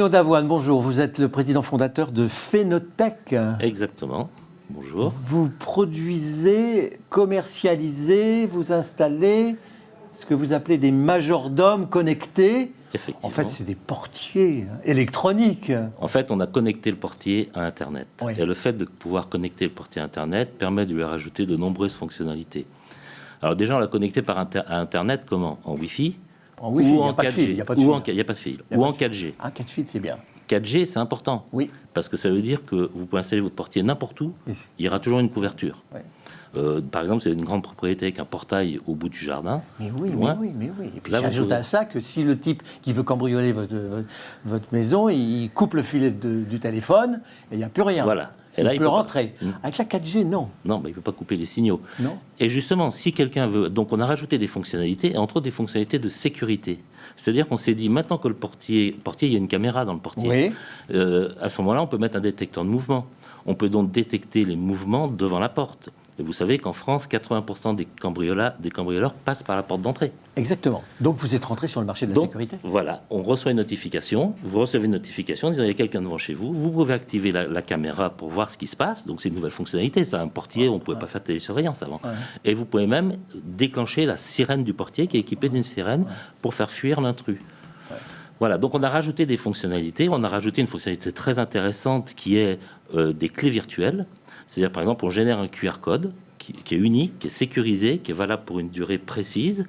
Bruno Davoine, bonjour. Vous êtes le président fondateur de Phénotech. Exactement. Bonjour. Vous produisez, commercialisez, vous installez ce que vous appelez des majordomes connectés. Effectivement. En fait, c'est des portiers électroniques. En fait, on a connecté le portier à Internet. Oui. Et le fait de pouvoir connecter le portier à Internet permet de lui rajouter de nombreuses fonctionnalités. Alors déjà, on l'a connecté à Internet comment? En Wi-Fi, En Wi-Fi, ou il n'y a en pas de 4G. fil. Il n'y a pas de fil. Il n'y a pas de fil. Ou en 4G. Ah, 4 fils, c'est bien. 4G, c'est important. Oui. Parce que ça veut dire que vous pouvez installer votre portier n'importe où, Oui. il y aura toujours une couverture. Ouais. Par exemple, c'est une grande propriété avec un portail au bout du jardin. Mais oui, loin. mais oui. Et puis Là, j'ajoute vous- à ça que si le type qui veut cambrioler votre maison, il coupe le filet du téléphone, et il n'y a plus rien. Voilà. Et là, il il peut peut pas. rentrer. Avec la 4G, non. Non, il ne peut pas couper les signaux. Non. Et justement, si quelqu'un veut... Donc, on a rajouté des fonctionnalités, et entre autres des fonctionnalités de sécurité. C'est-à-dire qu'on s'est dit, maintenant que le portier, il y a une caméra dans le portier, Oui. à ce moment-là, on peut mettre un détecteur de mouvement. On peut donc détecter les mouvements devant la porte. Et vous savez qu'en France, 80% des cambrioleurs passent par la porte d'entrée. Exactement. Donc vous êtes rentré sur le marché de la Donc, sécurité. voilà, on reçoit une notification, vous recevez une notification disant il y a quelqu'un devant chez vous, vous pouvez activer la caméra pour voir ce qui se passe, donc c'est une nouvelle fonctionnalité, ça, un portier, on ne pouvait pas faire de télésurveillance avant. Ouais. Et vous pouvez même déclencher la sirène du portier qui est équipée d'une sirène pour faire fuir l'intrus. Voilà, donc on a rajouté des fonctionnalités, on a rajouté une fonctionnalité très intéressante qui est des clés virtuelles, c'est-à-dire par exemple on génère un QR code qui est unique, qui est sécurisé, qui est valable pour une durée précise,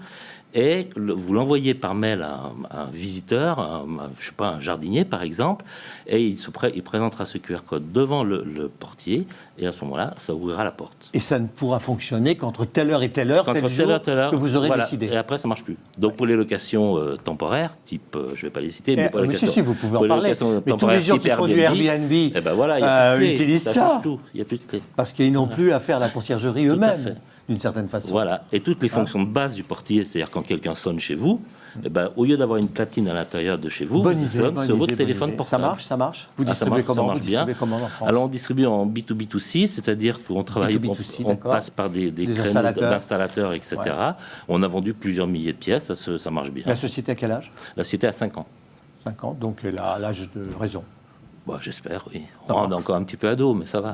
et vous l'envoyez par mail à un visiteur, je sais pas, un jardinier par exemple, et il présentera ce QR code devant le portier, et à ce moment-là, ça ouvrira la porte. Et ça ne pourra fonctionner qu'entre telle heure et telle heure, tel Entre jour telle heure, que vous aurez voilà. décidé. Et après, ça marche plus. Donc pour les locations temporaires, type, je vais pas les citer, mais pour les Mais locations, si, vous pouvez en pour les parler. locations Mais tous temporaires les gens type qui font du Airbnb, eh ben voilà, il y a plus de clés, utilisent ça. change tout. Il y a plus de clés. Parce qu'ils n'ont plus à faire la conciergerie Tout à eux-mêmes, fait. d'une certaine façon. Voilà. Et toutes les fonctions de base du portier, c'est-à-dire quand quelqu'un sonne chez vous, eh ben, au lieu d'avoir une platine à l'intérieur de chez vous, Bonne vous idée, sonne bonne sur votre idée, bonne téléphone idée. portable. Ça marche. Vous Ah, ça distribuez marche, comment ça marche Vous bien. distribuez comment en France? Alors on distribue en B2B2C, c'est-à-dire qu'on travaille, B2B2C, on d'accord. passe par des créneaux installateurs. d'installateurs, etc. Ouais. On a vendu plusieurs milliers de pièces, ça marche bien. La société à quel âge? La société a 5 ans. 5 ans, donc elle a l'âge de raison. Bon, j'espère, oui. Ça On est marche. encore un petit peu ado, mais ça va.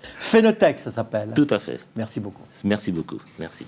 Phénotech, ça s'appelle. Tout à fait. Merci beaucoup. Merci beaucoup. Merci.